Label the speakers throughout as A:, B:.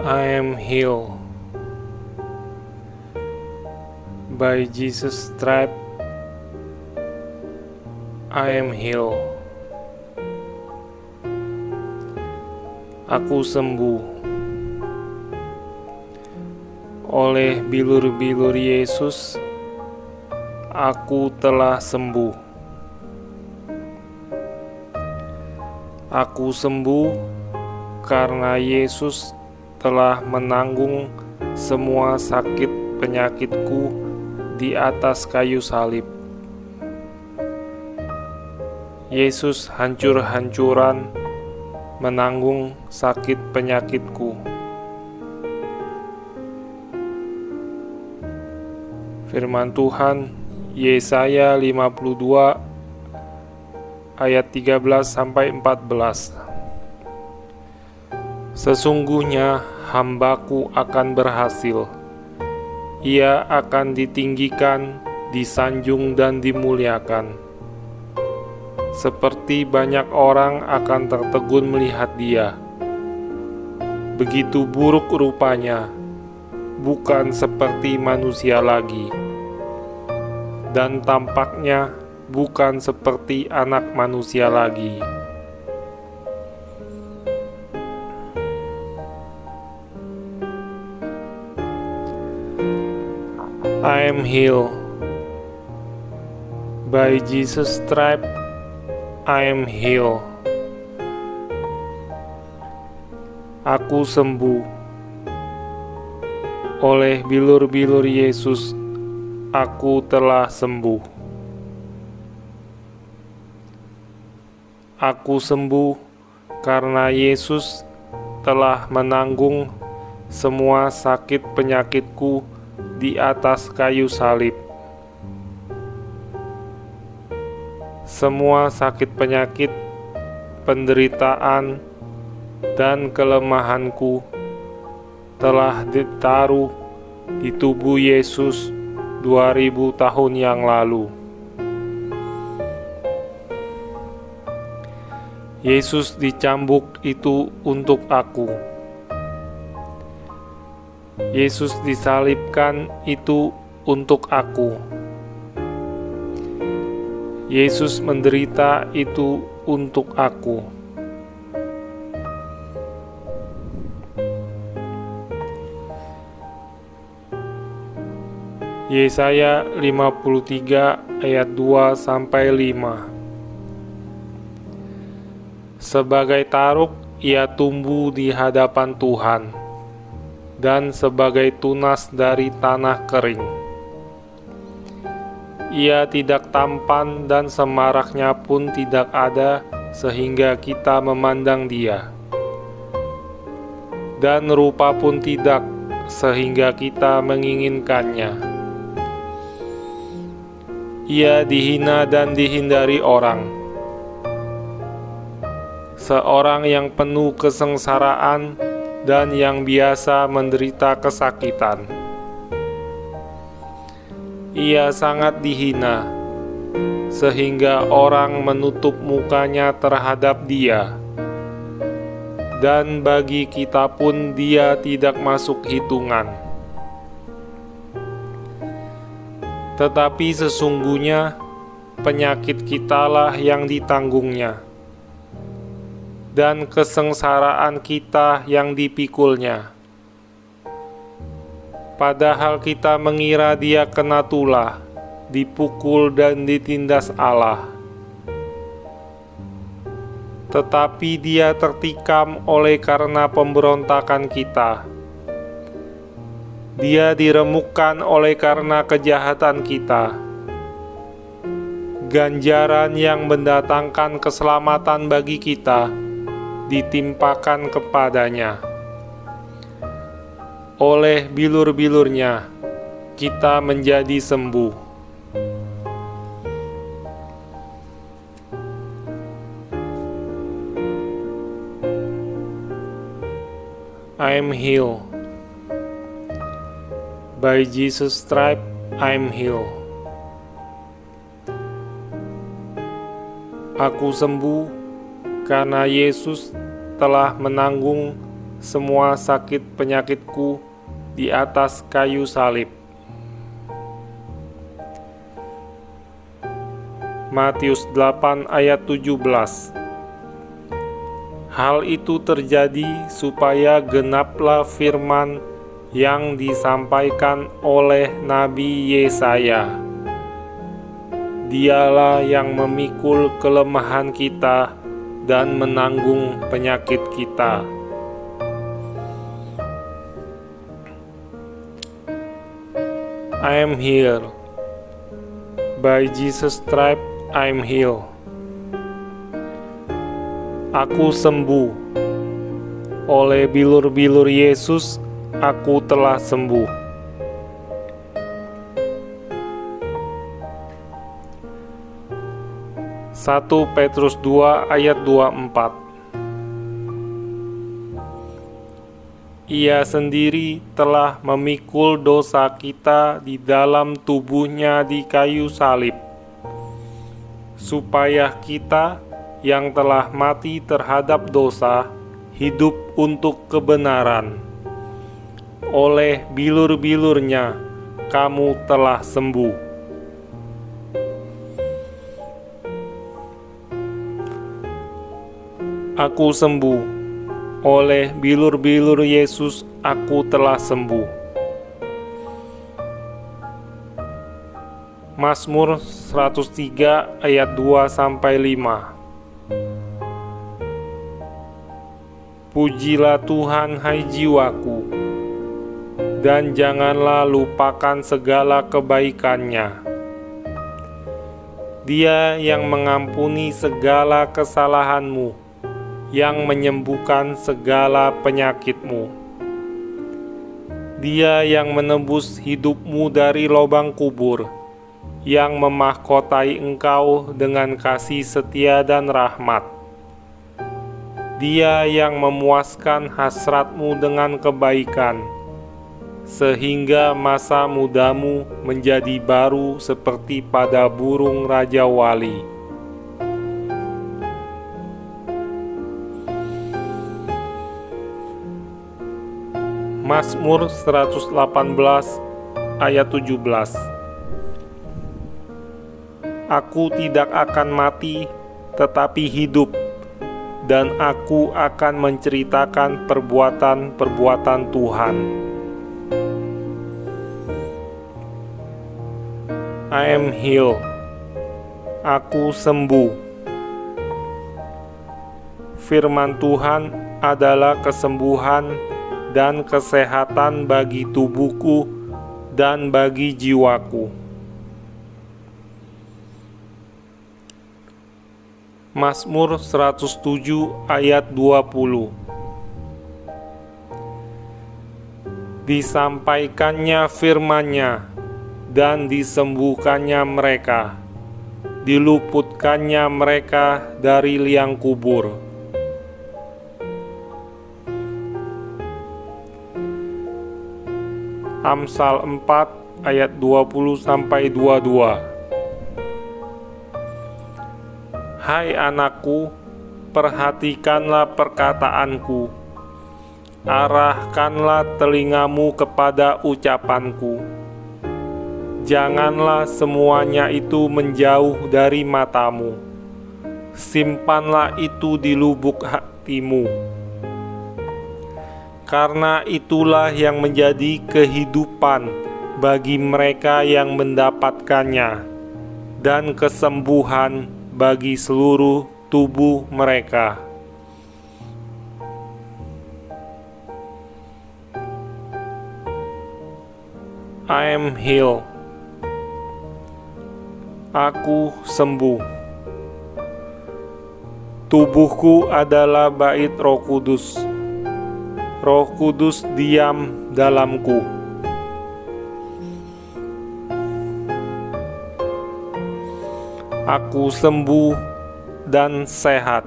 A: I am healed. By Jesus' stripe, I am healed. Aku sembuh. Oleh bilur-bilur Yesus, aku telah sembuh. Aku sembuh karena Yesus telah menanggung semua sakit penyakitku di atas kayu salib. Yesus hancur-hancuran menanggung sakit penyakitku. Firman Tuhan, Yesaya 52 ayat 13-14. Sesungguhnya hambaku akan berhasil. Ia akan ditinggikan, disanjung dan dimuliakan. Seperti banyak orang akan tertegun melihat dia. Begitu buruk rupanya, bukan seperti manusia lagi. Dan tampaknya bukan seperti anak manusia lagi. I am healed. By Jesus' stripe, I am healed. Aku sembuh. Oleh bilur-bilur Yesus, aku telah sembuh. Aku sembuh karena Yesus telah menanggung semua sakit penyakitku di atas kayu salib. Semua sakit penyakit, penderitaan, dan kelemahanku telah ditaruh di tubuh Yesus 2000 tahun yang lalu. Yesus dicambuk itu untuk aku. Yesus disalibkan itu untuk aku. Yesus menderita itu untuk aku. Yesaya 53 ayat 2-5. Sebagai taruk ia tumbuh di hadapan Tuhan, dan sebagai tunas dari tanah kering. Ia tidak tampan dan semaraknya pun tidak ada sehingga kita memandang dia. Dan rupa pun tidak sehingga kita menginginkannya. Ia dihina dan dihindari orang. Seorang yang penuh kesengsaraan dan yang biasa menderita kesakitan. Ia sangat dihina, sehingga orang menutup mukanya terhadap dia. Dan bagi kita pun dia tidak masuk hitungan. Tetapi sesungguhnya penyakit kitalah yang ditanggungnya, dan kesengsaraan kita yang dipikulnya. Padahal kita mengira dia kena tulah, dipukul dan ditindas Allah. Tetapi dia tertikam oleh karena pemberontakan kita. Dia diremukkan oleh karena kejahatan kita. Ganjaran yang mendatangkan keselamatan bagi kita ditimpakan kepadanya. Oleh bilur-bilurnya kita menjadi sembuh. I am healed. By Jesus' stripe, I am healed. Aku sembuh karena Yesus telah menanggung semua sakit penyakitku di atas kayu salib. Matius 8 ayat 17. Hal itu terjadi supaya genaplah firman yang disampaikan oleh Nabi Yesaya. Dialah yang memikul kelemahan kita dan menanggung penyakit kita. I am healed. By Jesus' stripe, I am healed. Aku sembuh. Oleh bilur-bilur Yesus, aku telah sembuh. Satu Petrus 2 ayat 24. Ia sendiri telah memikul dosa kita di dalam tubuhnya di kayu salib, supaya kita yang telah mati terhadap dosa hidup untuk kebenaran. Oleh bilur-bilurnya kamu telah sembuh. Aku sembuh. Oleh bilur-bilur Yesus aku telah sembuh. Mazmur 103 ayat 2-5. Pujilah Tuhan hai jiwaku, dan janganlah lupakan segala kebaikannya. Dia yang mengampuni segala kesalahanmu, yang menyembuhkan segala penyakitmu. Dia yang menebus hidupmu dari lubang kubur, yang memahkotai engkau dengan kasih setia dan rahmat. Dia yang memuaskan hasratmu dengan kebaikan, sehingga masa mudamu menjadi baru seperti pada burung Raja Wali. Mazmur 118 ayat 17. Aku tidak akan mati, tetapi hidup, dan aku akan menceritakan perbuatan-perbuatan Tuhan. I am healed. Aku sembuh. Firman Tuhan adalah kesembuhan dan kesehatan bagi tubuhku dan bagi jiwaku. Mazmur 107 ayat 20. Disampaikannya firman-Nya dan disembuhkannya mereka, diluputkannya mereka dari liang kubur. Amsal 4 ayat 20-22. Hai anakku, perhatikanlah perkataanku, arahkanlah telingamu kepada ucapanku. Janganlah semuanya itu menjauh dari matamu, simpanlah itu di lubuk hatimu. Karena itulah yang menjadi kehidupan bagi mereka yang mendapatkannya, dan kesembuhan bagi seluruh tubuh mereka. I am healed. Aku sembuh. Tubuhku adalah bait Roh Kudus. Roh Kudus diam dalamku. Aku sembuh dan sehat.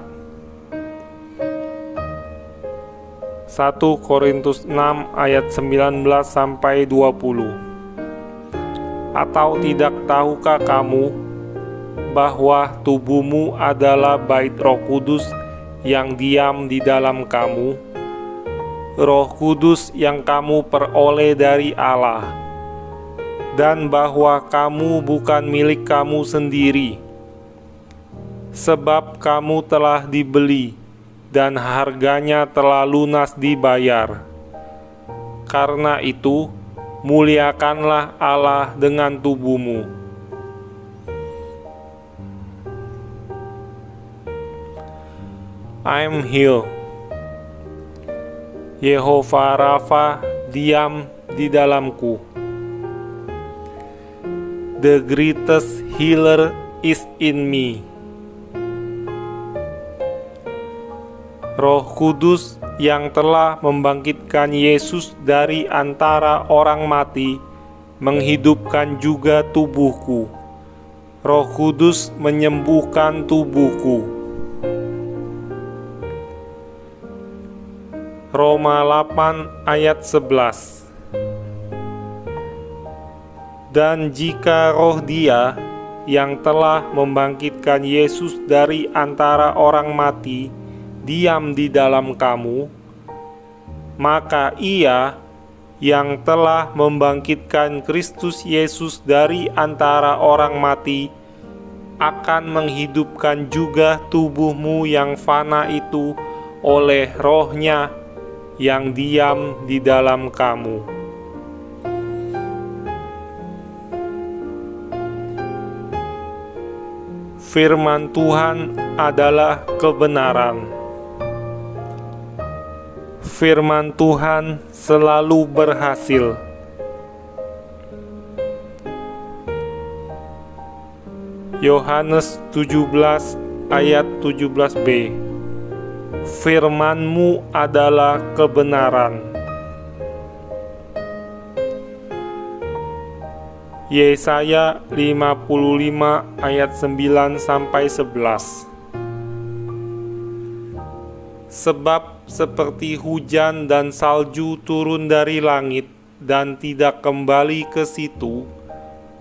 A: 1 Korintus 6 ayat 19-20. Atau tidak tahukah kamu bahwa tubuhmu adalah bait Roh Kudus yang diam di dalam kamu, Roh Kudus yang kamu peroleh dari Allah, dan bahwa kamu bukan milik kamu sendiri, sebab kamu telah dibeli dan harganya telah lunas dibayar. Karena itu, muliakanlah Allah dengan tubuhmu. I'm healed. Yehova Rafa diam di dalamku. The greatest healer is in me. Roh Kudus yang telah membangkitkan Yesus dari antara orang mati menghidupkan juga tubuhku. Roh Kudus menyembuhkan tubuhku. Roma 8 ayat 11. Dan jika roh Dia yang telah membangkitkan Yesus dari antara orang mati diam di dalam kamu, maka Ia yang telah membangkitkan Kristus Yesus dari antara orang mati akan menghidupkan juga tubuhmu yang fana itu oleh Roh-Nya yang diam di dalam kamu. Firman Tuhan adalah kebenaran. Firman Tuhan selalu berhasil. Yohanes 17 ayat 17b. Firman-Mu adalah kebenaran. Yesaya 55 ayat 9-11. Sebab seperti hujan dan salju turun dari langit dan tidak kembali ke situ,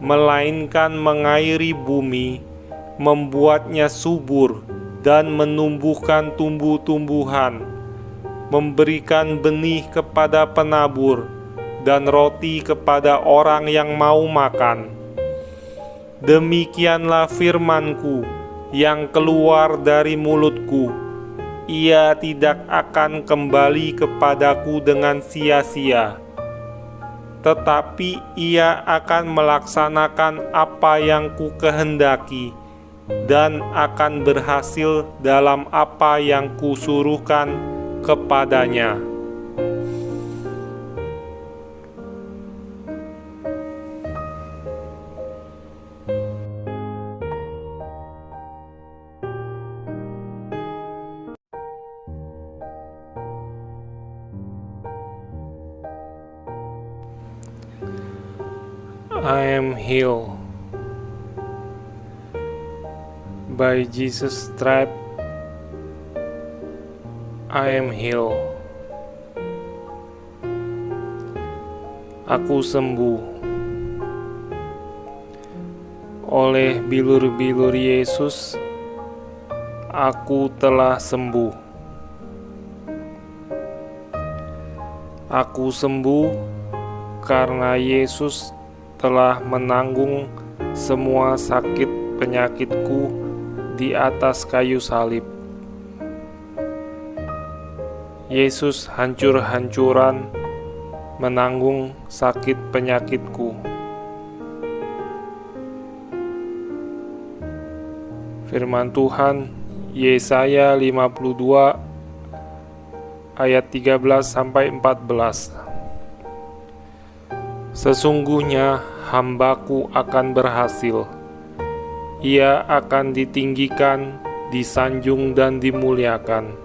A: melainkan mengairi bumi, membuatnya subur dan menumbuhkan tumbuh-tumbuhan, memberikan benih kepada penabur dan roti kepada orang yang mau makan. Demikianlah firman-Ku yang keluar dari mulutku. Ia tidak akan kembali kepadaku dengan sia-sia, tetapi ia akan melaksanakan apa yang ku kehendaki dan akan berhasil dalam apa yang kusuruhkan kepadanya. I am healed. By Jesus' stripe, I am healed. Aku sembuh. Oleh bilur-bilur Yesus, aku telah sembuh. Aku sembuh karena Yesus telah menanggung semua sakit penyakitku di atas kayu salib. Yesus hancur-hancuran menanggung sakit penyakitku. Firman Tuhan Yesaya 52 ayat 13-14. Sesungguhnya hambaku akan berhasil. Ia akan ditinggikan, disanjung dan dimuliakan.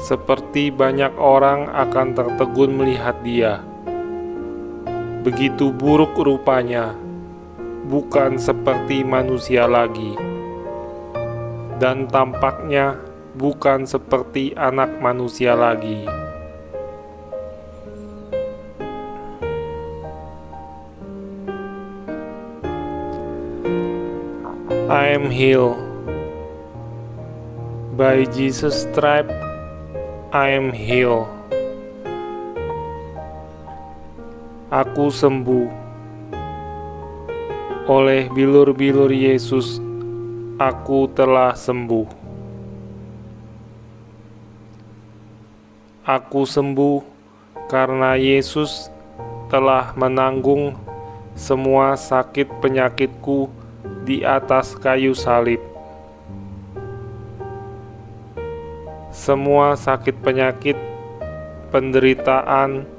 A: Seperti banyak orang akan tertegun melihat dia. Begitu buruk rupanya, bukan seperti manusia lagi. Dan tampaknya bukan seperti anak manusia lagi. I am healed. By Jesus' stripe, I am healed. aku sembuh. Oleh bilur-bilur Yesus, aku telah sembuh. Aku sembuh karena Yesus telah menanggung semua sakit penyakitku di atas kayu salib. Semua sakit penyakit, penderitaan,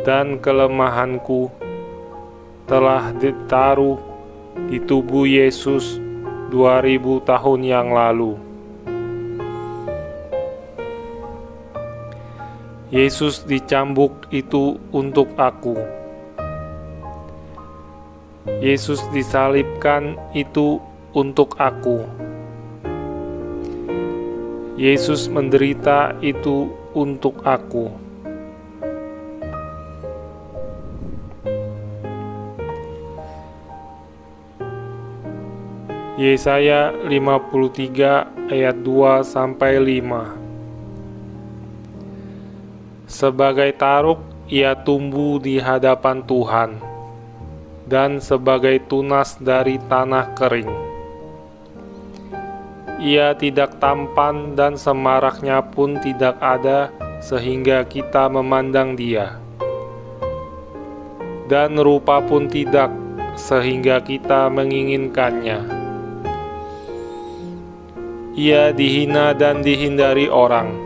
A: dan kelemahanku telah ditaruh di tubuh Yesus 2000 tahun yang lalu. Yesus dicambuk itu untuk aku. Yesus disalibkan itu untuk aku. Yesus menderita itu untuk aku. Yesaya 53 ayat 2-5. Sebagai taruk ia tumbuh di hadapan Tuhan, dan sebagai tunas dari tanah kering. Ia tidak tampan dan semaraknya pun tidak ada sehingga kita memandang dia, dan rupa pun tidak sehingga kita menginginkannya. Ia dihina dan dihindari orang,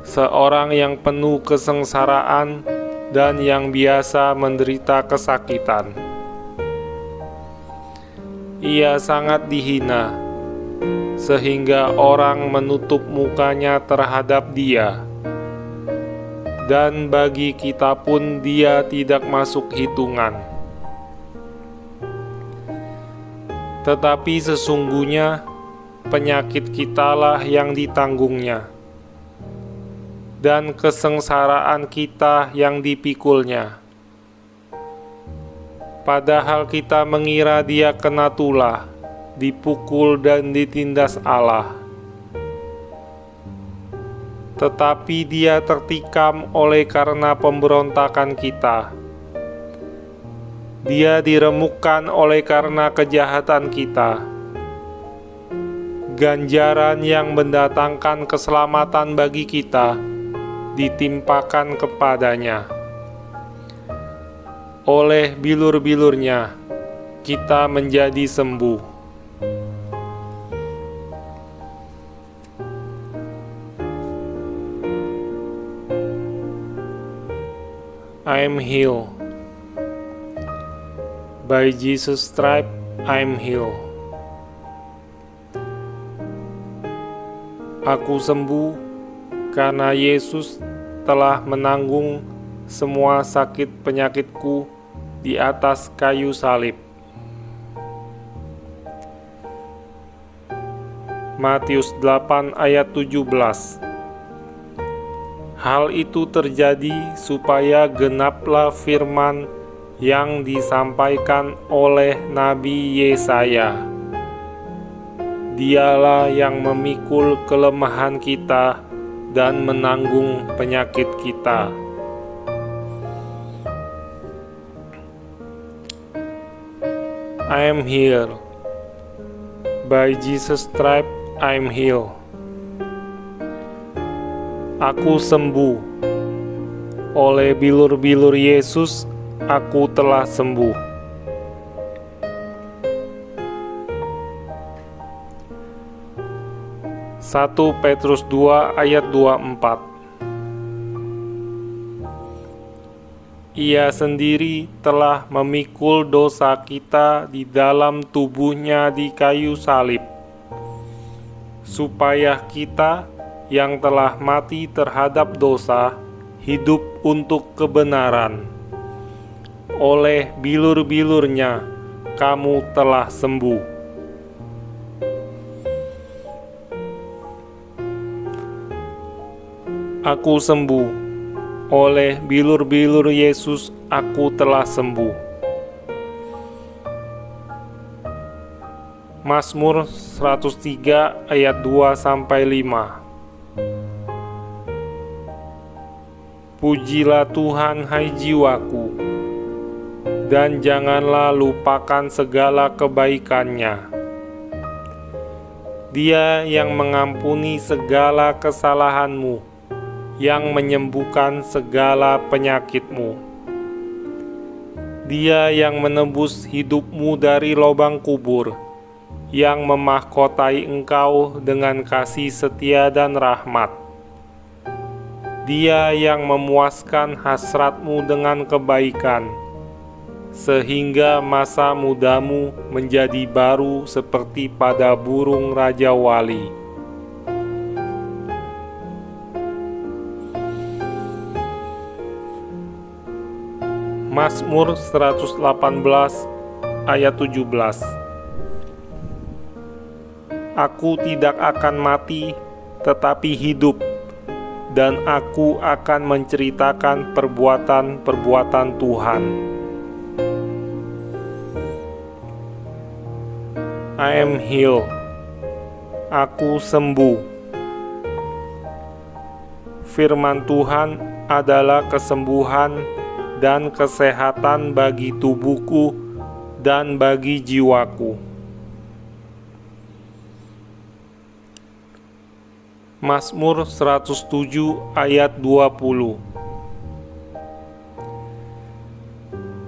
A: seorang yang penuh kesengsaraan dan yang biasa menderita kesakitan. Ia sangat dihina, sehingga orang menutup mukanya terhadap dia, dan bagi kita pun dia tidak masuk hitungan. Tetapi sesungguhnya penyakit kitalah yang ditanggungnya, dan kesengsaraan kita yang dipikulnya. Padahal kita mengira dia kena tulah, dipukul dan ditindas Allah. Tetapi dia tertikam oleh karena pemberontakan kita. Dia diremukkan oleh karena kejahatan kita. Ganjaran yang mendatangkan keselamatan bagi kita ditimpakan kepadanya. Oleh bilur-bilurnya kita menjadi sembuh. I am healed. By Jesus' stripe, I am healed. Aku sembuh karena Yesus telah menanggung semua sakit penyakitku di atas kayu salib. Matius 8 ayat 17. Hal itu terjadi supaya genaplah firman yang disampaikan oleh Nabi Yesaya. Dialah yang memikul kelemahan kita dan menanggung penyakit kita. I am healed. By Jesus' stripe, I am healed. Aku sembuh. Oleh bilur-bilur Yesus, aku telah sembuh. Satu Petrus 2 ayat 24. Ia sendiri telah memikul dosa kita di dalam tubuhnya di kayu salib, supaya kita yang telah mati terhadap dosa hidup untuk kebenaran. Oleh bilur-bilurnya kamu telah sembuh. Aku sembuh. Oleh bilur-bilur Yesus aku telah sembuh. Mazmur 103 ayat 2-5. Pujilah Tuhan, hai jiwaku, dan janganlah lupakan segala kebaikan-Nya. Dia yang mengampuni segala kesalahanmu, yang menyembuhkan segala penyakitmu. Dia yang menebus hidupmu dari lubang kubur, yang memahkotai engkau dengan kasih setia dan rahmat. Dia yang memuaskan hasratmu dengan kebaikan, sehingga masa mudamu menjadi baru seperti pada burung Raja Wali. Mazmur 118 ayat 17. Aku tidak akan mati, tetapi hidup, dan aku akan menceritakan perbuatan-perbuatan Tuhan. I am healed. Aku sembuh. Firman Tuhan adalah kesembuhan dan kesehatan bagi tubuhku dan bagi jiwaku. Mazmur 107 ayat 20.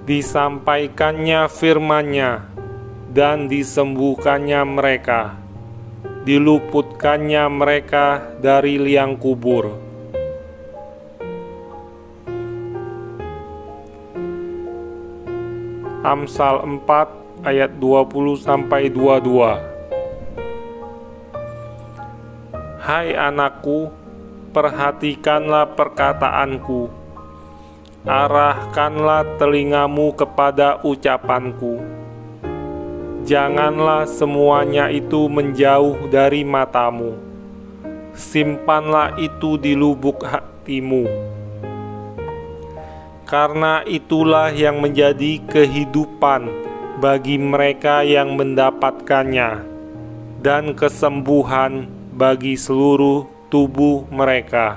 A: Disampaikannya firman-Nya, dan disembuhkannya mereka, diluputkannya mereka dari liang kubur. Amsal 4 ayat 20-22. Hai anakku, perhatikanlah perkataanku, arahkanlah telingamu kepada ucapanku. Janganlah semuanya itu menjauh dari matamu, simpanlah itu di lubuk hatimu. Karena itulah yang menjadi kehidupan bagi mereka yang mendapatkannya, dan kesembuhan bagi seluruh tubuh mereka.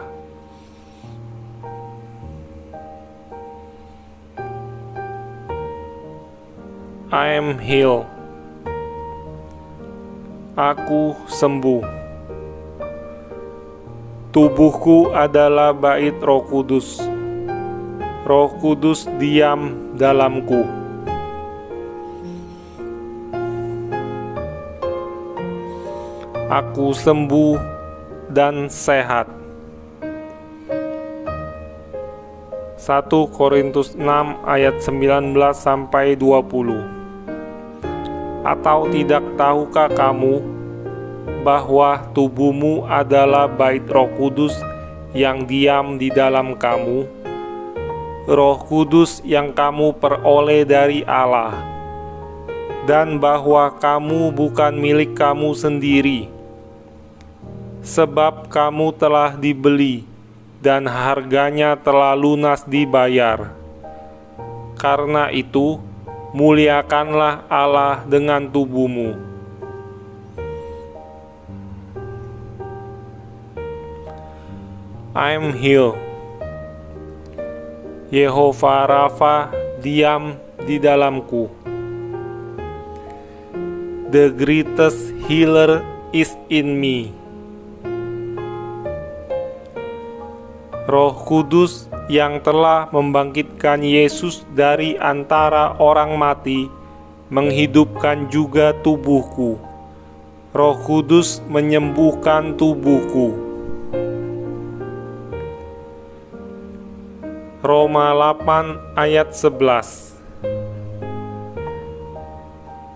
A: I am healed. Aku sembuh. Tubuhku adalah bait Roh Kudus. Roh Kudus diam dalamku. Aku sembuh dan sehat. 1 Korintus 6 ayat 19-20. Atau tidak tahukah kamu bahwa tubuhmu adalah bait Roh Kudus yang diam di dalam kamu, Roh Kudus yang kamu peroleh dari Allah, dan bahwa kamu bukan milik kamu sendiri, sebab kamu telah dibeli dan harganya telah lunas dibayar. Karena itu, muliakanlah Allah dengan tubuhmu. I am healed. Yehovah Rafa diam di dalamku. The greatest healer is in me. Roh Kudus yang telah membangkitkan Yesus dari antara orang mati menghidupkan juga tubuhku. Roh Kudus menyembuhkan tubuhku. Roma 8 ayat 11.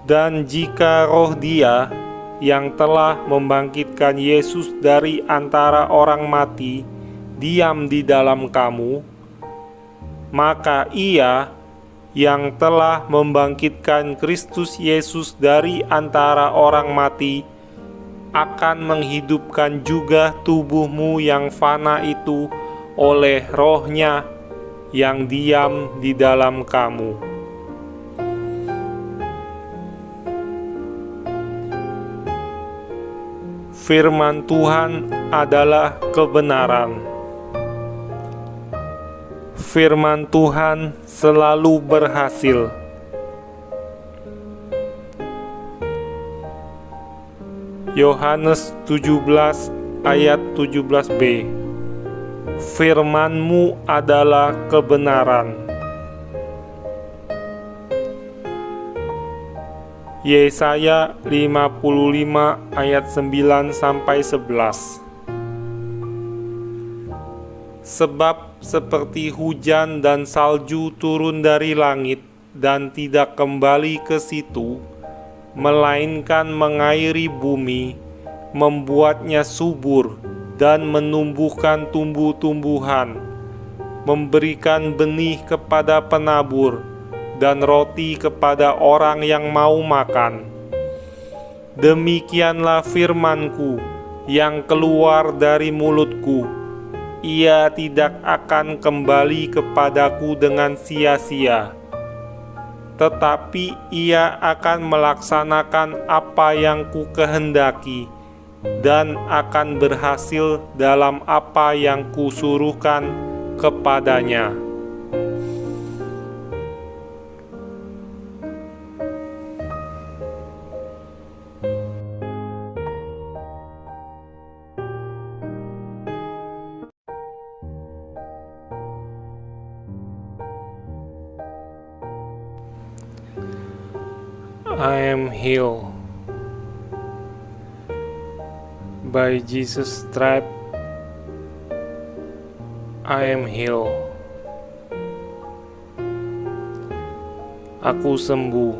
A: Dan jika roh Dia yang telah membangkitkan Yesus dari antara orang mati diam di dalam kamu, maka Ia yang telah membangkitkan Kristus Yesus dari antara orang mati akan menghidupkan juga tubuhmu yang fana itu oleh Roh-Nya yang diam di dalam kamu. Firman Tuhan adalah kebenaran. Firman Tuhan selalu berhasil. Yohanes 17 ayat 17b. Firman-Mu adalah kebenaran. Yesaya 55 ayat 9-11. Sebab seperti hujan dan salju turun dari langit dan tidak kembali ke situ, melainkan mengairi bumi, membuatnya subur dan menumbuhkan tumbuh-tumbuhan, memberikan benih kepada penabur dan roti kepada orang yang mau makan. Demikianlah firman-Ku yang keluar dari mulut-Ku. Ia tidak akan kembali kepadaku dengan sia-sia, tetapi ia akan melaksanakan apa yang ku kehendaki dan akan berhasil dalam apa yang kusuruhkan kepadanya. I am healed. By Jesus' stripes, I am healed. Aku sembuh.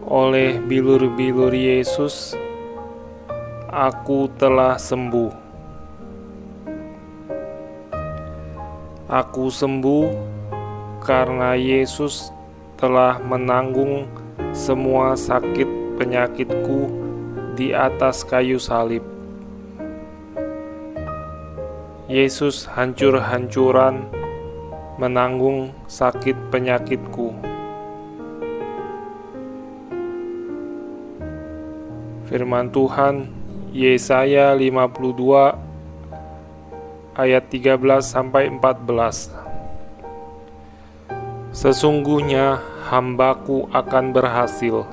A: Oleh bilur-bilur Yesus, aku telah sembuh. Aku sembuh karena Yesus telah menanggung semua sakit penyakitku di atas kayu salib. Yesus hancur-hancuran menanggung sakit penyakitku. Firman Tuhan Yesaya 52 ayat 13-14. Sesungguhnya hambaku akan berhasil.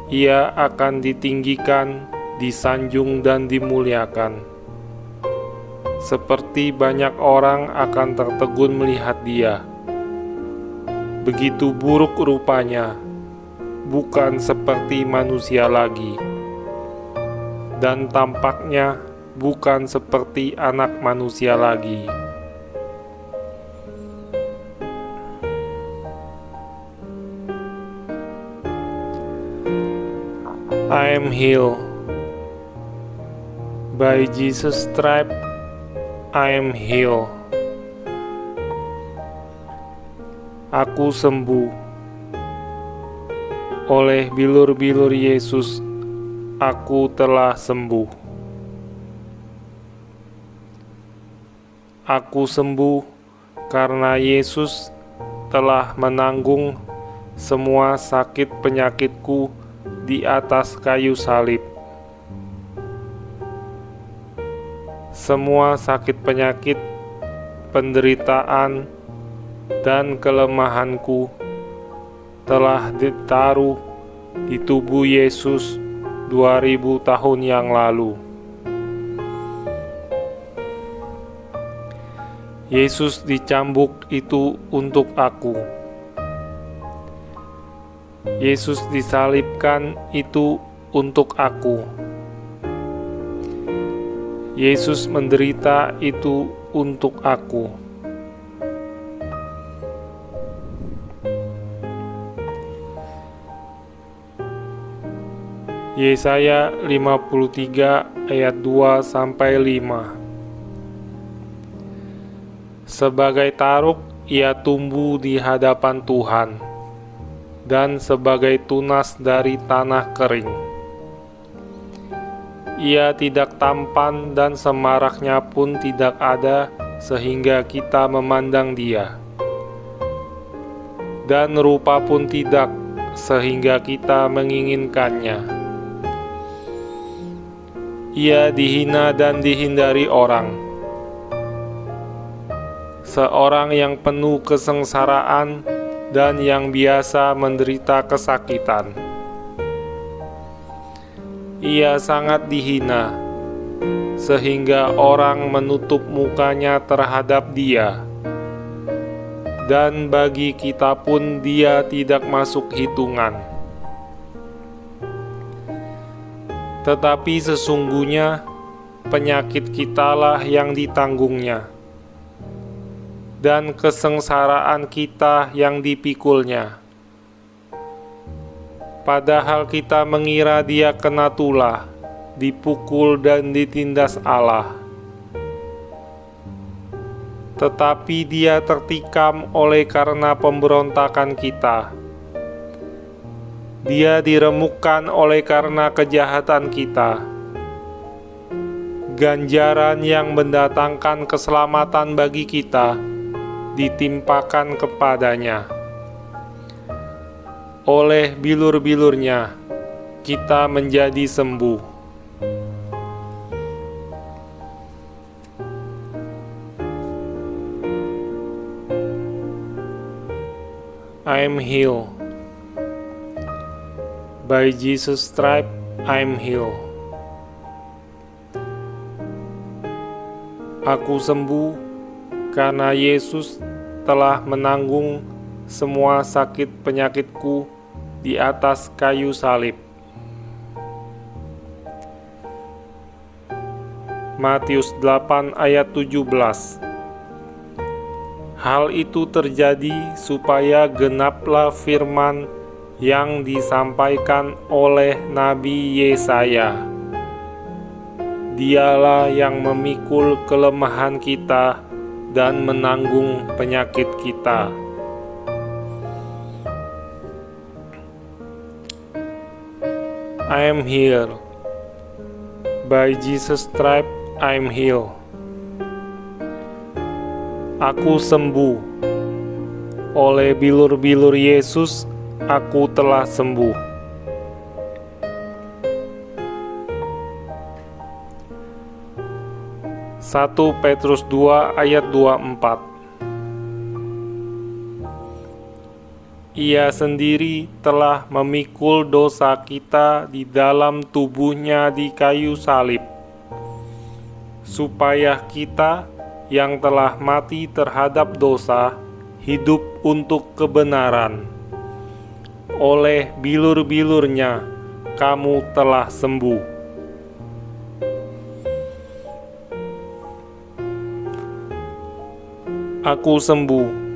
A: Ia akan ditinggikan, disanjung dan dimuliakan. Seperti banyak orang akan tertegun melihat dia. Begitu buruk rupanya, bukan seperti manusia lagi. Dan tampaknya bukan seperti anak manusia lagi. I am healed. By Jesus' stripes, I am healed. Aku sembuh. Oleh bilur-bilur Yesus, aku telah sembuh. Aku sembuh karena Yesus telah menanggung semua sakit penyakitku di atas kayu salib. Semua sakit penyakit, penderitaan, dan kelemahanku telah ditaruh di tubuh Yesus 2000 tahun yang lalu. Yesus dicambuk itu untuk aku. Yesus disalibkan itu untuk aku. Yesus menderita itu untuk aku. Yesaya 53 ayat 2-5. Sebagai taruk ia tumbuh di hadapan Tuhan, dan sebagai tunas dari tanah kering. Ia tidak tampan dan semaraknya pun tidak ada sehingga kita memandang dia. Dan rupa pun tidak sehingga kita menginginkannya. Ia dihina dan dihindari orang. seorang yang penuh kesengsaraan dan yang biasa menderita kesakitan. Ia sangat dihina, sehingga orang menutup mukanya terhadap dia. Dan bagi kita pun dia tidak masuk hitungan. Tetapi sesungguhnya penyakit kitalah yang ditanggungnya, dan kesengsaraan kita yang dipikulnya. Padahal kita mengira dia kena tulah, dipukul dan ditindas Allah. Tetapi dia tertikam oleh karena pemberontakan kita. Dia diremukkan oleh karena kejahatan kita. Ganjaran yang mendatangkan keselamatan bagi kita ditimpakan kepadanya. Oleh bilur-bilurnya kita menjadi sembuh. I am healed. By Jesus' stripe, I am healed. Aku sembuh karena Yesus telah menanggung semua sakit penyakitku di atas kayu salib. Matius 8 ayat 17. Hal itu terjadi supaya genaplah firman yang disampaikan oleh Nabi Yesaya. Dialah yang memikul kelemahan kita dan menanggung penyakit kita. I am healed. By Jesus' stripe, I am healed. Aku sembuh. Oleh bilur-bilur Yesus, aku telah sembuh. Satu Petrus 2 ayat 24. Ia sendiri telah memikul dosa kita di dalam tubuhnya di kayu salib, supaya kita yang telah mati terhadap dosa hidup untuk kebenaran. Oleh bilur-bilurnya kamu telah sembuh. Aku sembuh.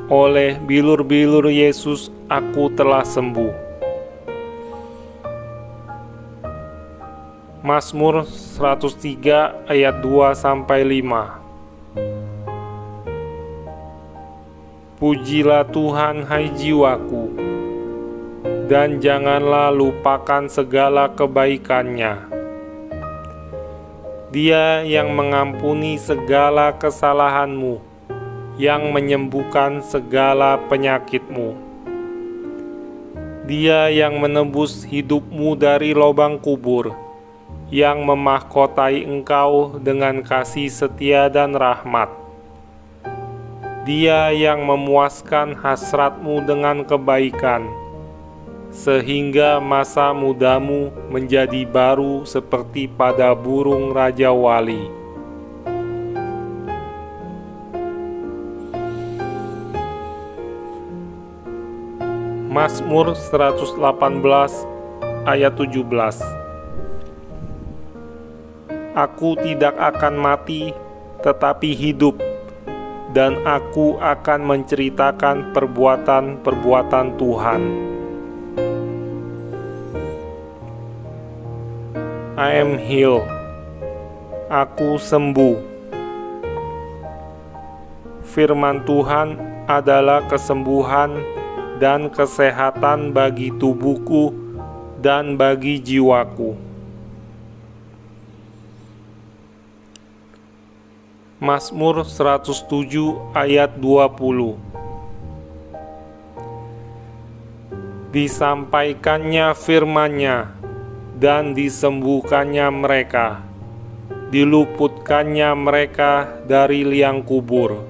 A: Oleh bilur-bilur Yesus aku telah sembuh. Mazmur 103 ayat 2-5. Pujilah Tuhan, hai jiwaku, dan janganlah lupakan segala kebaikan-Nya. Dia yang mengampuni segala kesalahanmu, yang menyembuhkan segala penyakitmu. Dia yang menebus hidupmu dari lubang kubur, yang memahkotai engkau dengan kasih setia dan rahmat. Dia yang memuaskan hasratmu dengan kebaikan, sehingga masa mudamu menjadi baru seperti pada burung Raja Wali. Mazmur 118 ayat 17. Aku tidak akan mati, tetapi hidup, dan aku akan menceritakan perbuatan-perbuatan Tuhan. I am healed. Aku sembuh. Firman Tuhan adalah kesembuhan dan kesehatan bagi tubuhku dan bagi jiwaku. Mazmur 107 ayat 20. Disampaikannya firman-Nya dan disembuhkannya mereka, diluputkannya mereka dari liang kubur.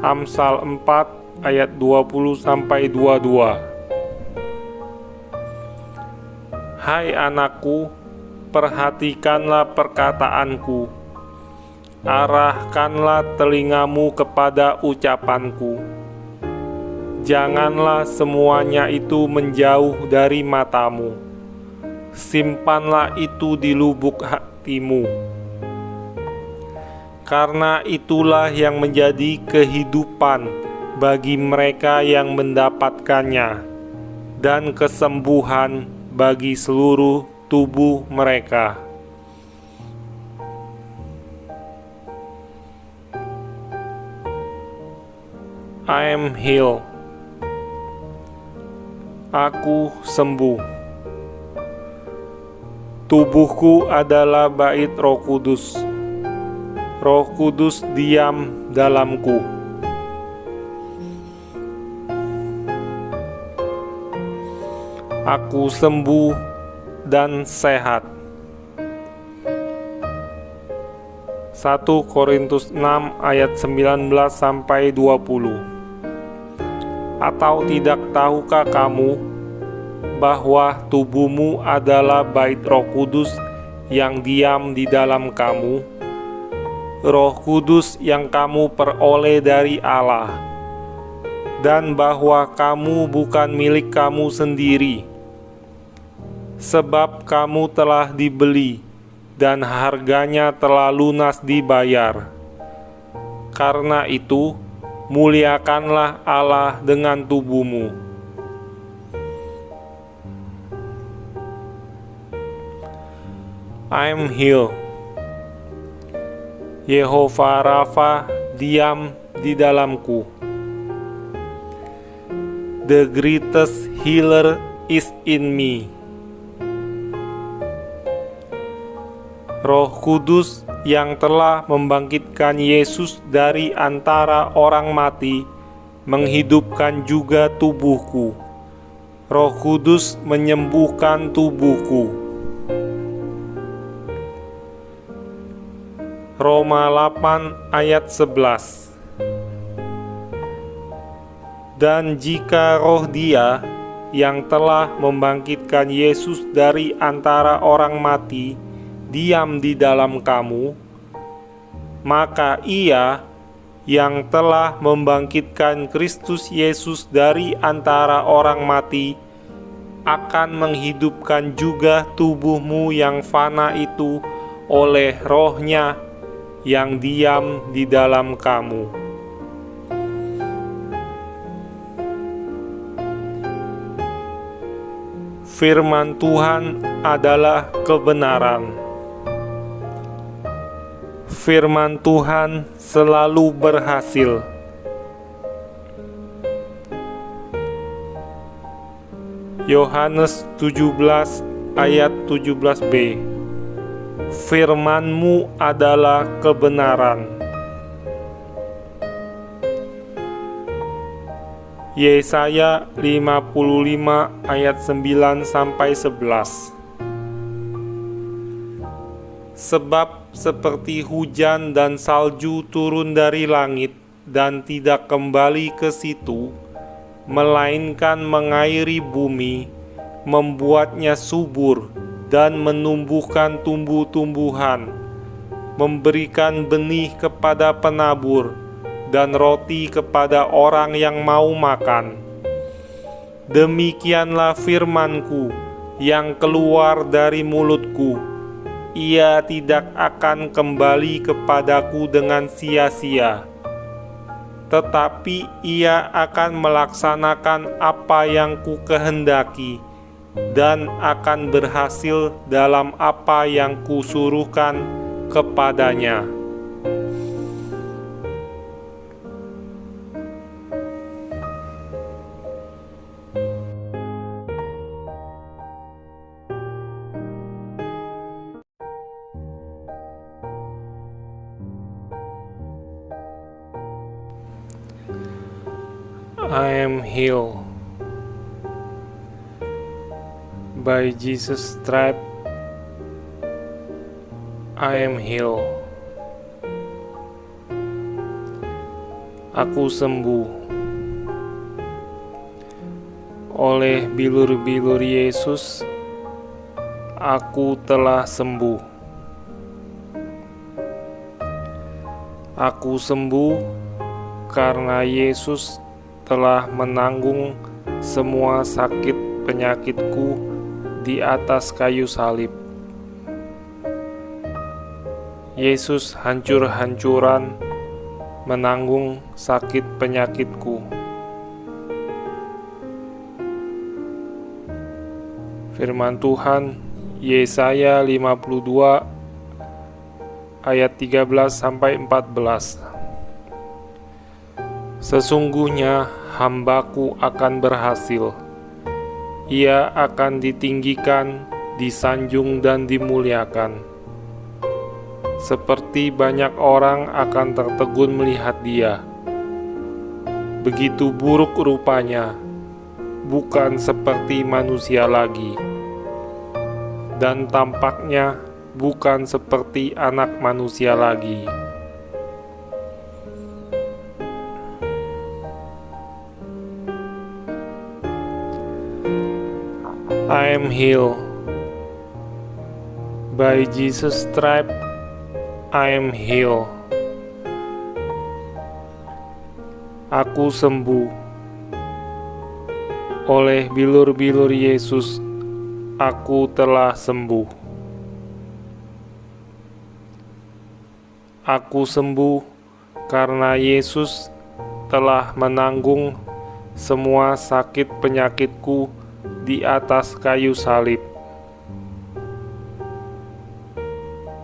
A: Amsal 4 ayat 20-22. Hai anakku, perhatikanlah perkataanku, arahkanlah telingamu kepada ucapanku. Janganlah semuanya itu menjauh dari matamu, simpanlah itu di lubuk hatimu. Karena itulah yang menjadi kehidupan bagi mereka yang mendapatkannya, dan kesembuhan bagi seluruh tubuh mereka. I am healed. Aku sembuh. Tubuhku adalah bait Roh Kudus. Roh Kudus diam dalamku. Aku sembuh dan sehat. 1 Korintus 6 ayat 19-20. Atau tidak tahukah kamu bahwa tubuhmu adalah bait Roh Kudus yang diam di dalam kamu, Roh Kudus yang kamu peroleh dari Allah, dan bahwa kamu bukan milik kamu sendiri, sebab kamu telah dibeli dan harganya telah lunas dibayar. Karena itu, muliakanlah Allah dengan tubuhmu. I am healed. Yehovah Rafa diam di dalamku. The greatest healer is in me. Roh Kudus yang telah membangkitkan Yesus dari antara orang mati menghidupkan juga tubuhku. Roh Kudus menyembuhkan tubuhku. Roma 8 ayat 11. Dan jika roh Dia yang telah membangkitkan Yesus dari antara orang mati diam di dalam kamu, maka Ia yang telah membangkitkan Kristus Yesus dari antara orang mati akan menghidupkan juga tubuhmu yang fana itu oleh Roh-Nya yang diam di dalam kamu. Firman Tuhan adalah kebenaran. Firman Tuhan selalu berhasil. Yohanes 17 ayat 17b. Firman-Mu adalah kebenaran. Yesaya 55 ayat 9-11. Sebab seperti hujan dan salju turun dari langit dan tidak kembali ke situ, melainkan mengairi bumi, membuatnya subur dan menumbuhkan tumbuh-tumbuhan, memberikan benih kepada penabur dan roti kepada orang yang mau makan. Demikianlah firman-Ku yang keluar dari mulut-Ku. Ia tidak akan kembali kepadaku dengan sia-sia, tetapi ia akan melaksanakan apa yang Ku kehendaki dan akan berhasil dalam apa yang Kusuruhkan kepadanya. I am healed. By Jesus' stripe, I am healed. Aku sembuh. Oleh bilur-bilur Yesus, aku telah sembuh. Aku sembuh karena Yesus telah menanggung semua sakit penyakitku di atas kayu salib. Yesus hancur-hancuran menanggung sakit penyakitku. Firman Tuhan Yesaya 52 ayat 13-14. Sesungguhnya hambaku akan berhasil. Ia akan ditinggikan, disanjung dan dimuliakan. Seperti banyak orang akan tertegun melihat dia. Begitu buruk rupanya, bukan seperti manusia lagi, dan tampaknya bukan seperti anak manusia lagi. I am healed. By Jesus' stripe, I am healed. Aku sembuh. Oleh bilur-bilur Yesus, aku telah sembuh. Aku sembuh karena Yesus telah menanggung semua sakit penyakitku di atas kayu salib.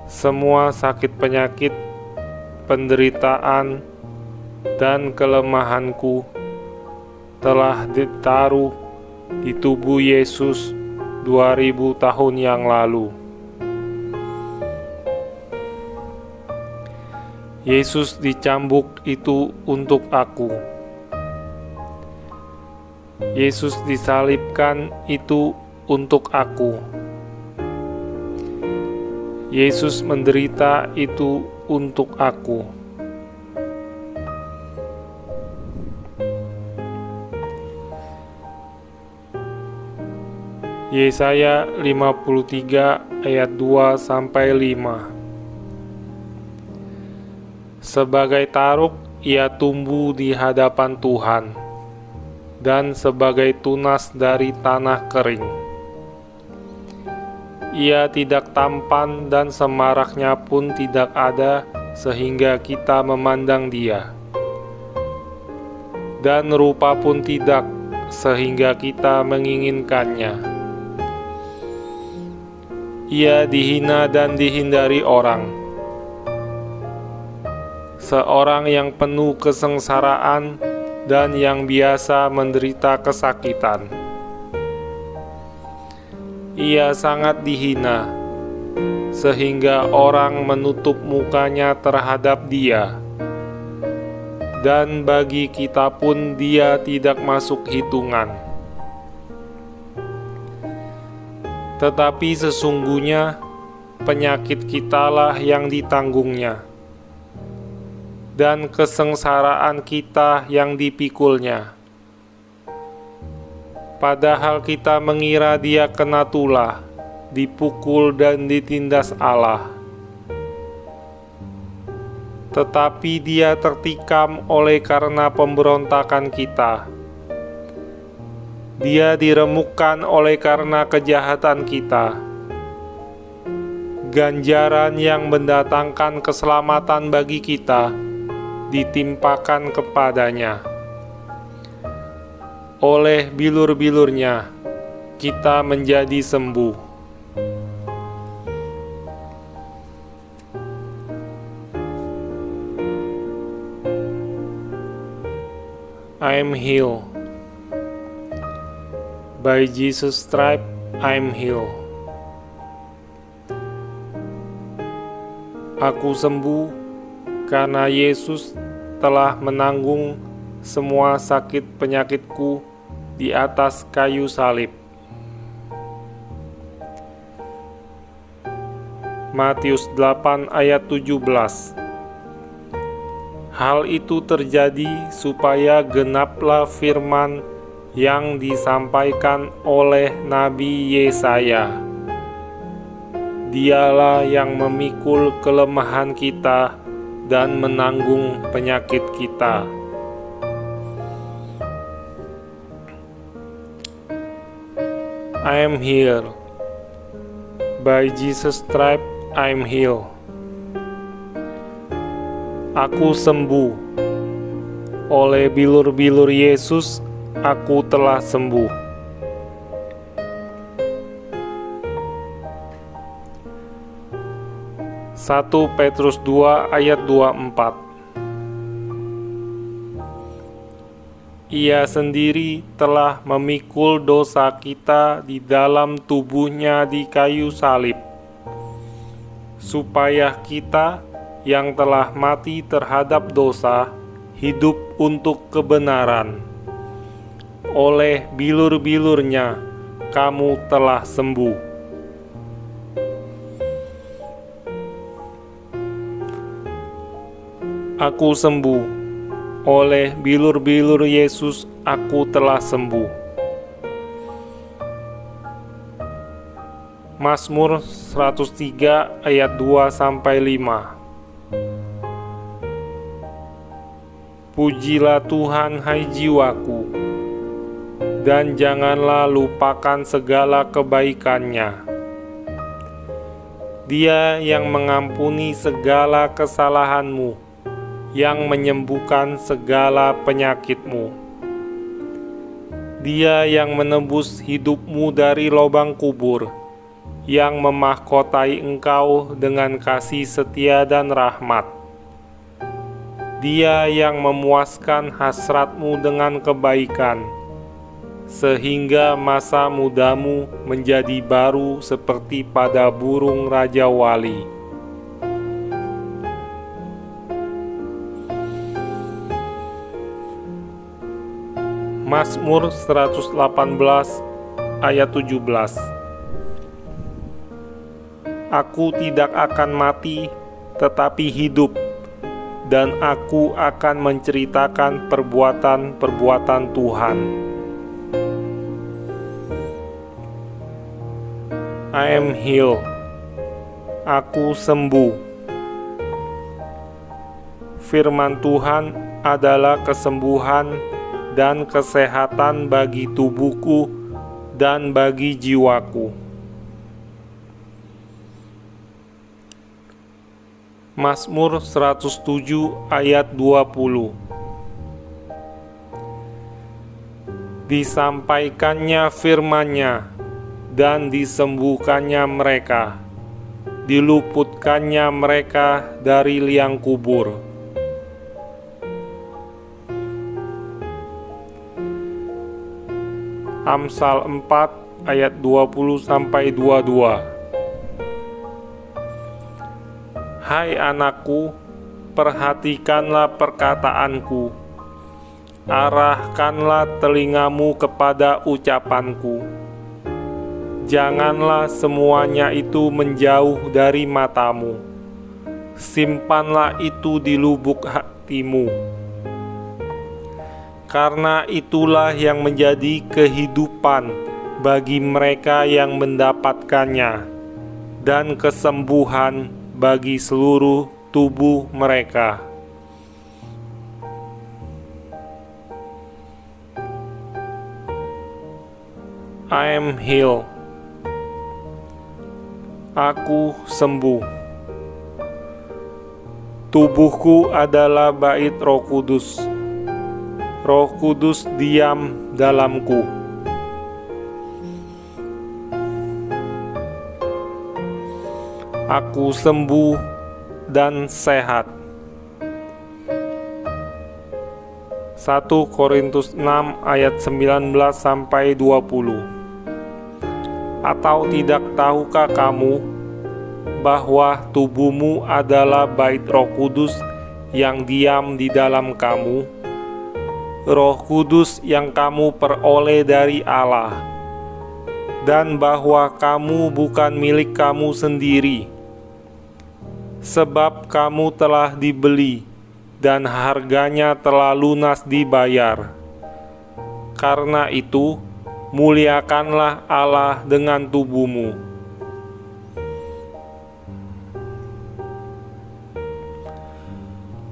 A: Semua sakit penyakit, penderitaan, dan kelemahanku telah ditaruh di tubuh Yesus 2000 tahun yang lalu. Yesus dicambuk itu untuk aku. Yesus disalibkan itu untuk aku. Yesus menderita itu untuk aku. Yesaya 53 ayat 2-5. Sebagai taruk ia tumbuh di hadapan Tuhan, dan sebagai tunas dari tanah kering. Ia tidak tampan dan semaraknya pun tidak ada sehingga kita memandang dia, dan rupa pun tidak sehingga kita menginginkannya. Ia dihina dan dihindari orang, seorang yang penuh kesengsaraan dan yang biasa menderita kesakitan. Ia sangat dihina, sehingga orang menutup mukanya terhadap dia, dan bagi kita pun dia tidak masuk hitungan. Tetapi sesungguhnya penyakit kitalah yang ditanggungnya, dan kesengsaraan kita yang dipikulnya. Padahal kita mengira dia kena tulah, dipukul dan ditindas Allah. Tetapi dia tertikam oleh karena pemberontakan kita. Dia diremukkan oleh karena kejahatan kita. Ganjaran yang mendatangkan keselamatan bagi kita ditimpakan kepadanya. Oleh bilur-bilurnya kita menjadi sembuh. I am healed. By Jesus' stripe, I am healed. Aku sembuh karena Yesus telah menanggung semua sakit penyakitku di atas kayu salib. Matius 8 ayat 17. Hal itu terjadi supaya genaplah firman yang disampaikan oleh Nabi Yesaya. Dialah yang memikul kelemahan kita dan menanggung penyakit kita. I am healed. By Jesus' stripe I am healed. Aku sembuh. Oleh bilur-bilur Yesus, aku telah sembuh. Satu Petrus 2 ayat 24. Ia sendiri telah memikul dosa kita di dalam tubuhnya di kayu salib, supaya kita yang telah mati terhadap dosa, hidup untuk kebenaran. Oleh bilur-bilurnya, kamu telah sembuh. Aku sembuh. Oleh bilur-bilur Yesus, aku telah sembuh. Mazmur 103 ayat 2-5. Pujilah Tuhan, hai jiwaku, dan janganlah lupakan segala kebaikan-Nya. Dia yang mengampuni segala kesalahanmu, yang menyembuhkan segala penyakitmu. Dia yang menebus hidupmu dari lubang kubur, yang memahkotai engkau dengan kasih setia dan rahmat. Dia yang memuaskan hasratmu dengan kebaikan, sehingga masa mudamu menjadi baru seperti pada burung Raja Wali. Mazmur 118 ayat 17. Aku tidak akan mati, tetapi hidup, dan aku akan menceritakan perbuatan-perbuatan Tuhan. I am healed. Aku sembuh. Firman Tuhan adalah kesembuhan dan kesehatan bagi tubuhku dan bagi jiwaku. Mazmur 107 ayat 20. Disampaikannya firman-Nya dan disembuhkannya mereka, diluputkannya mereka dari liang kubur. Amsal 4 ayat 20-22. Hai anakku, perhatikanlah perkataanku, arahkanlah telingamu kepada ucapanku. Janganlah semuanya itu menjauh dari matamu, simpanlah itu di lubuk hatimu. Karena itulah yang menjadi kehidupan bagi mereka yang mendapatkannya, dan kesembuhan bagi seluruh tubuh mereka. I am healed. Aku sembuh. Tubuhku adalah bait Roh Kudus. Roh Kudus diam dalamku. Aku sembuh dan sehat. 1 Korintus 6 ayat 19-20. Atau tidak tahukah kamu bahwa tubuhmu adalah bait Roh Kudus yang diam di dalam kamu, Roh Kudus yang kamu peroleh dari Allah, dan bahwa kamu bukan milik kamu sendiri, sebab kamu telah dibeli dan harganya telah lunas dibayar. Karena itu, muliakanlah Allah dengan tubuhmu.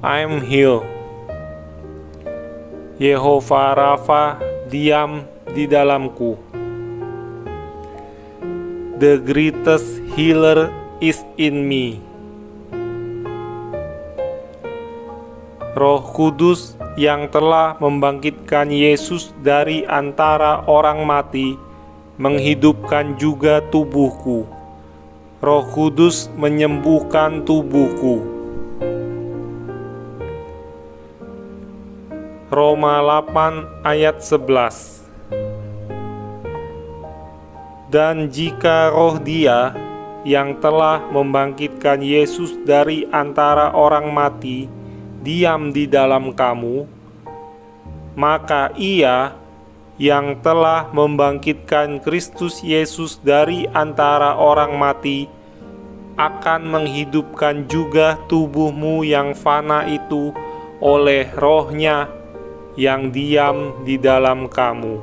A: I'm healed. Yehova Rafa diam di dalamku. The greatest healer is in me. Roh Kudus yang telah membangkitkan Yesus dari antara orang mati menghidupkan juga tubuhku. Roh Kudus menyembuhkan tubuhku. Roma 8 ayat 11. Dan jika roh Dia yang telah membangkitkan Yesus dari antara orang mati diam di dalam kamu, maka Ia yang telah membangkitkan Kristus Yesus dari antara orang mati akan menghidupkan juga tubuhmu yang fana itu oleh Roh-Nya yang diam di dalam kamu.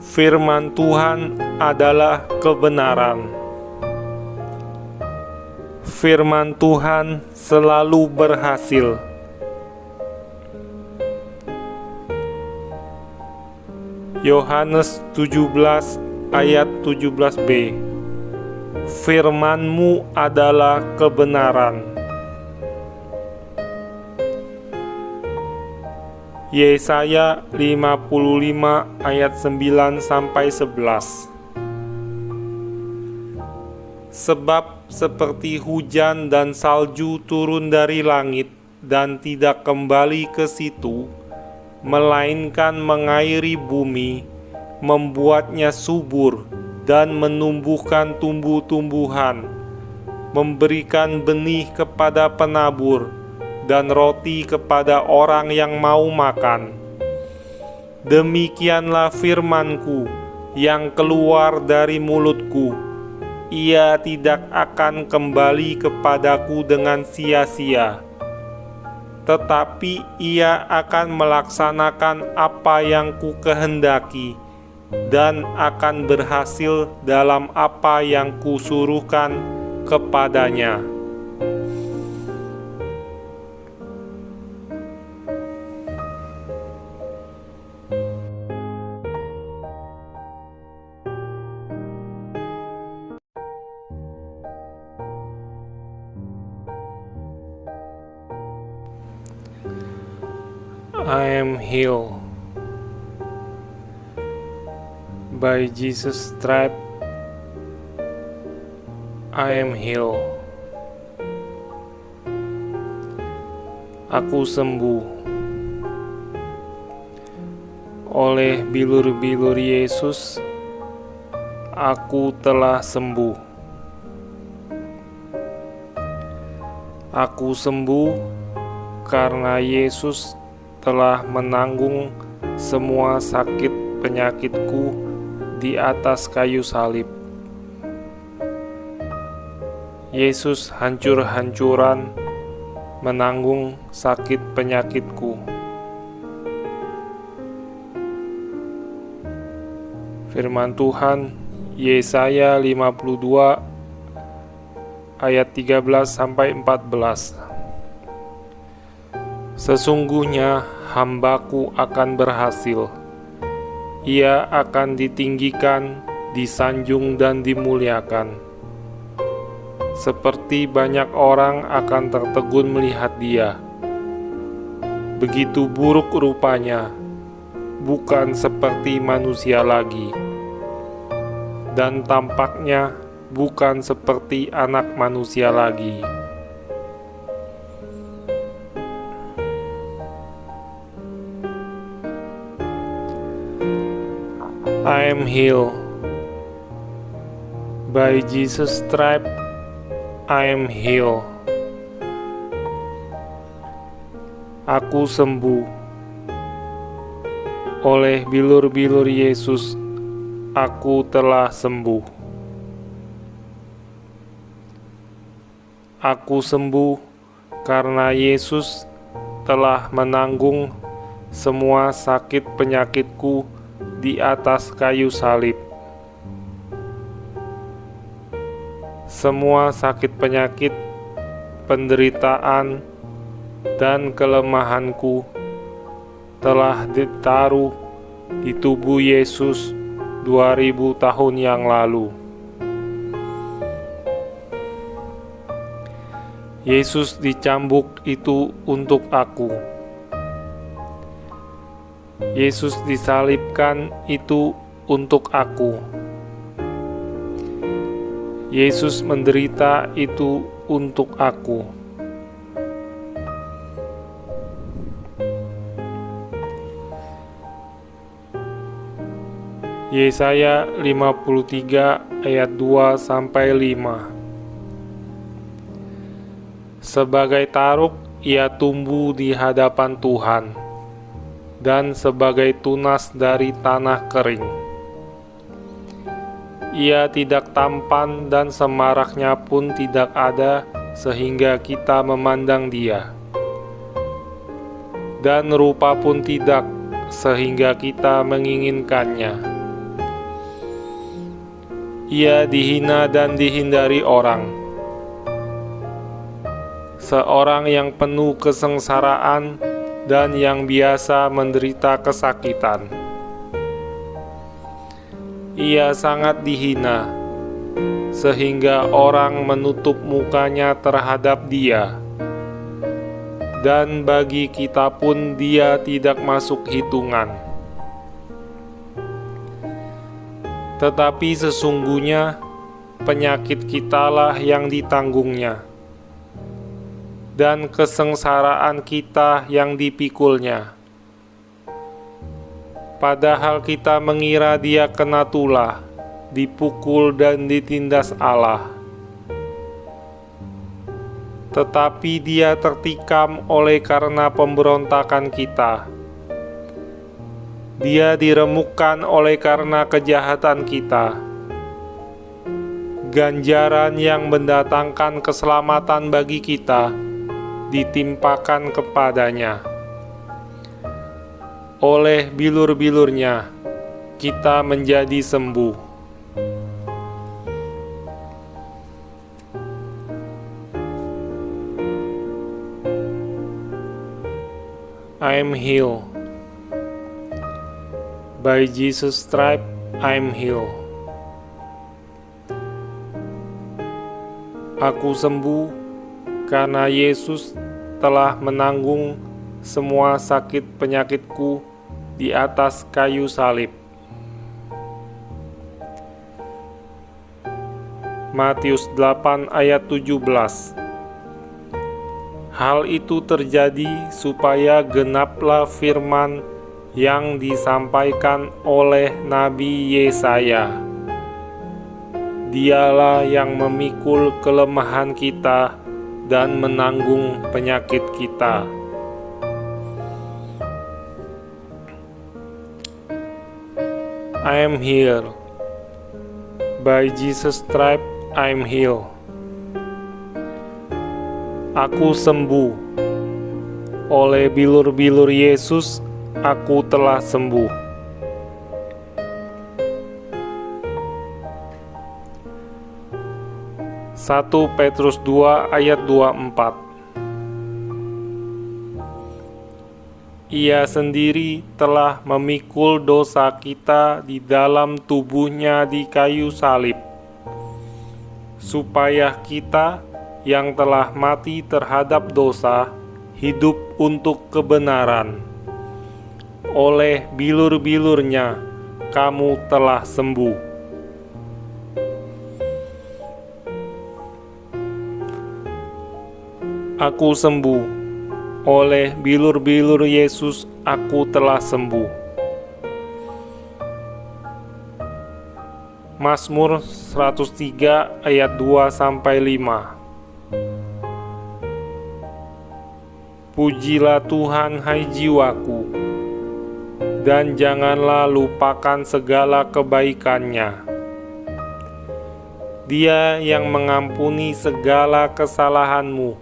A: Firman Tuhan adalah kebenaran. Firman Tuhan selalu berhasil. Yohanes 17 ayat 17b. Firman-Mu adalah kebenaran. Yesaya 55 ayat 9-11. Sebab seperti hujan dan salju turun dari langit dan tidak kembali ke situ, melainkan mengairi bumi, membuatnya subur dan menumbuhkan tumbuh-tumbuhan, memberikan benih kepada penabur dan roti kepada orang yang mau makan. Demikianlah firman-Ku yang keluar dari mulut-Ku. Ia tidak akan kembali kepadaku dengan sia-sia, tetapi ia akan melaksanakan apa yang Ku kehendaki dan akan berhasil dalam apa yang Kusuruhkan kepadanya. I am healed. By Jesus' stripe, I am healed. Aku sembuh. Oleh bilur-bilur Yesus, aku telah sembuh. Aku sembuh karena Yesus telah menanggung semua sakit penyakitku di atas kayu salib. Yesus hancur-hancuran menanggung sakit penyakitku. Firman Tuhan Yesaya 52 ayat 13-14. Sesungguhnya hamba-Ku akan berhasil. Ia akan ditinggikan, disanjung dan dimuliakan. Seperti banyak orang akan tertegun melihat Dia. Begitu buruk rupanya, bukan seperti manusia lagi. Dan tampaknya bukan seperti anak manusia lagi. I am healed. By Jesus' stripe, I am healed. Aku sembuh. Oleh bilur-bilur Yesus, aku telah sembuh. Aku sembuh karena Yesus telah menanggung semua sakit penyakitku di atas kayu salib. Semua sakit penyakit, penderitaan, dan kelemahanku telah ditaruh di tubuh Yesus 2000 tahun yang lalu. Yesus dicambuk itu untuk aku. Yesus disalibkan itu untuk aku. Yesus menderita itu untuk aku. Yesaya 53 ayat 2-5. Sebagai taruk ia tumbuh di hadapan Tuhan, dan sebagai tunas dari tanah kering. Ia tidak tampan dan semaraknya pun tidak ada sehingga kita memandang dia, dan rupa pun tidak sehingga kita menginginkannya. Ia dihina dan dihindari orang, seorang yang penuh kesengsaraan dan yang biasa menderita kesakitan. Ia sangat dihina, sehingga orang menutup mukanya terhadap dia, dan bagi kita pun dia tidak masuk hitungan. Tetapi sesungguhnya penyakit kitalah yang ditanggungnya, dan kesengsaraan kita yang dipikulnya. Padahal kita mengira dia kena tulah, dipukul dan ditindas Allah. Tetapi dia tertikam oleh karena pemberontakan kita. Dia diremukkan oleh karena kejahatan kita. Ganjaran yang mendatangkan keselamatan bagi kita ditimpakan kepadanya. Oleh bilur-bilurnya kita menjadi sembuh. I am healed. By Jesus' stripe I am healed. Aku sembuh karena Yesus telah menanggung semua sakit penyakitku di atas kayu salib. Matius 8 ayat 17. Hal itu terjadi supaya genaplah firman yang disampaikan oleh Nabi Yesaya. Dialah yang memikul kelemahan kita dan menanggung penyakit kita. I am healed. By Jesus' stripe I am healed. Aku sembuh. Oleh bilur-bilur Yesus aku telah sembuh. Satu Petrus 2 ayat 24. Ia sendiri telah memikul dosa kita di dalam tubuhnya di kayu salib, supaya kita yang telah mati terhadap dosa hidup untuk kebenaran. Oleh bilur-bilurnya kamu telah sembuh. Aku sembuh. Oleh bilur-bilur Yesus aku telah sembuh. Mazmur 103 ayat 2-5. Pujilah Tuhan hai jiwaku, dan janganlah lupakan segala kebaikannya. Dia yang mengampuni segala kesalahanmu,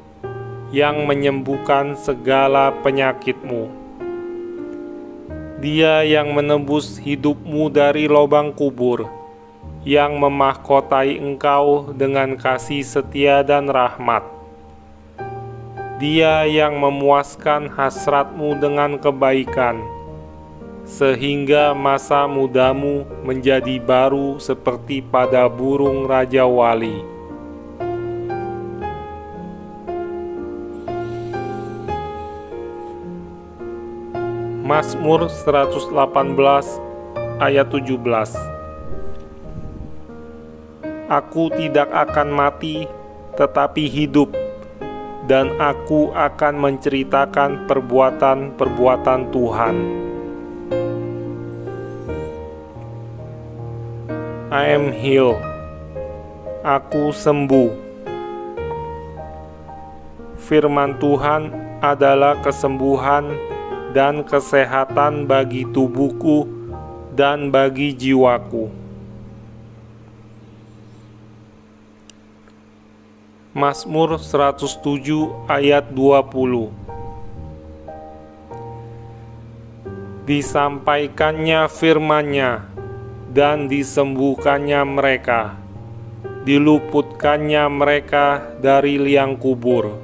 A: yang menyembuhkan segala penyakitmu. Dia yang menebus hidupmu dari lubang kubur, yang memahkotai engkau dengan kasih setia dan rahmat. Dia yang memuaskan hasratmu dengan kebaikan, sehingga masa mudamu menjadi baru seperti pada burung Raja Wali. Mazmur 118 ayat 17. Aku tidak akan mati, tetapi hidup, dan aku akan menceritakan perbuatan-perbuatan Tuhan. I am healed. Aku sembuh. Firman Tuhan adalah kesembuhan dan kesehatan bagi tubuhku dan bagi jiwaku. Mazmur 107 ayat 20. Disampaikannya firman-Nya dan disembuhkannya mereka, diluputkannya mereka dari liang kubur.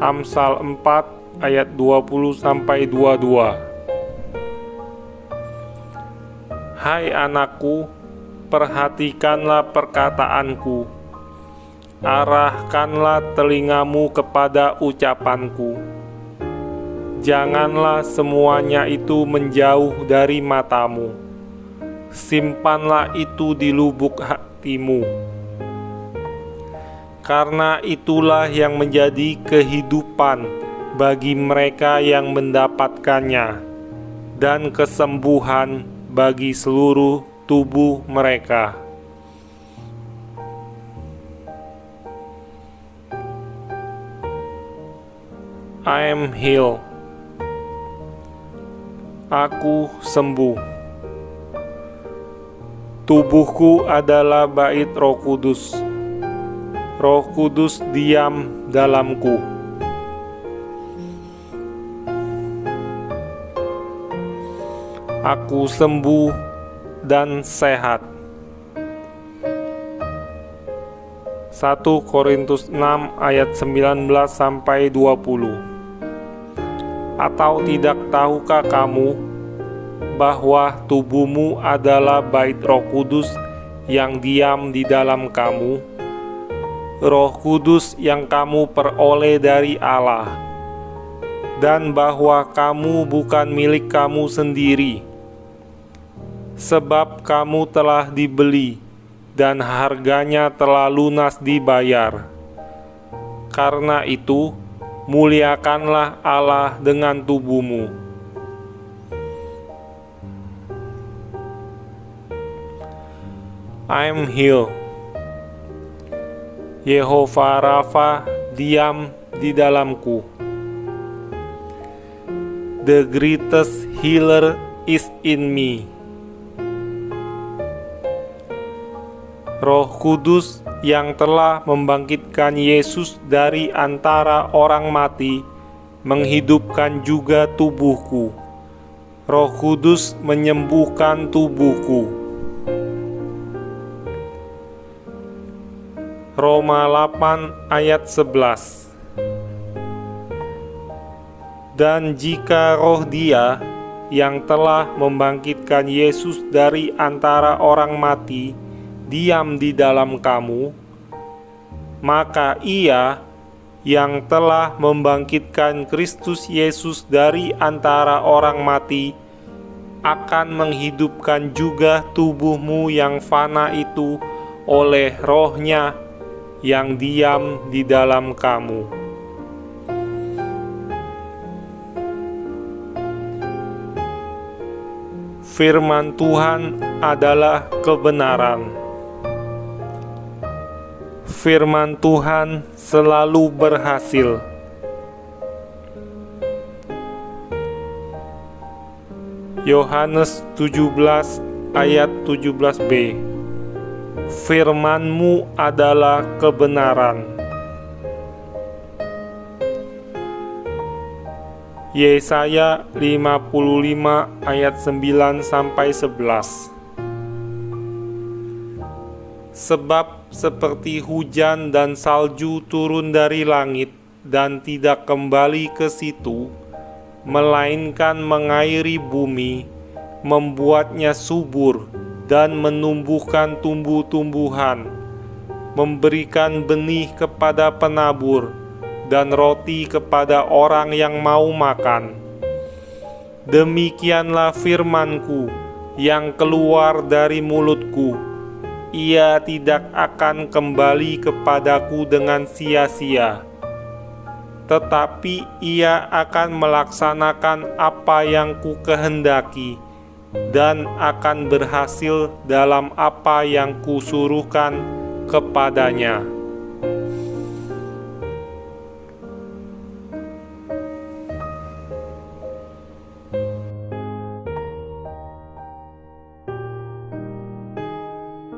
A: Amsal 4 ayat 20-22. Hai anakku, perhatikanlah perkataanku, arahkanlah telingamu kepada ucapanku. Janganlah semuanya itu menjauh dari matamu, simpanlah itu di lubuk hatimu. Karena itulah yang menjadi kehidupan bagi mereka yang mendapatkannya, dan kesembuhan bagi seluruh tubuh mereka. I am healed. Aku sembuh. Tubuhku adalah bait Roh Kudus. Roh Kudus diam dalamku. Aku sembuh dan sehat. 1 Korintus 6 ayat 19-20. Atau tidak tahukah kamu bahwa tubuhmu adalah bait Roh Kudus yang diam di dalam kamu, Roh Kudus yang kamu peroleh dari Allah, dan bahwa kamu bukan milik kamu sendiri, sebab kamu telah dibeli dan harganya telah lunas dibayar. Karena itu, muliakanlah Allah dengan tubuhmu. I am healed. Yehova Rafa diam di dalamku. The greatest healer is in me. Roh Kudus yang telah membangkitkan Yesus dari antara orang mati menghidupkan juga tubuhku. Roh Kudus menyembuhkan tubuhku. Roma 8 ayat 11. Dan jika roh Dia yang telah membangkitkan Yesus dari antara orang mati diam di dalam kamu, maka Ia yang telah membangkitkan Kristus Yesus dari antara orang mati akan menghidupkan juga tubuhmu yang fana itu oleh Roh-Nya yang diam di dalam kamu. Firman Tuhan adalah kebenaran. Firman Tuhan selalu berhasil. Yohanes 17 ayat 17b. Firman-Mu adalah kebenaran. Yesaya 55 ayat 9-11. Sebab seperti hujan dan salju turun dari langit dan tidak kembali ke situ, melainkan mengairi bumi, membuatnya subur dan menumbuhkan tumbuh-tumbuhan, memberikan benih kepada penabur dan roti kepada orang yang mau makan. Demikianlah firman-Ku yang keluar dari mulut-Ku. Ia tidak akan kembali kepadaku dengan sia-sia, tetapi ia akan melaksanakan apa yang Ku kehendaki dan akan berhasil dalam apa yang Kusuruhkan kepadanya.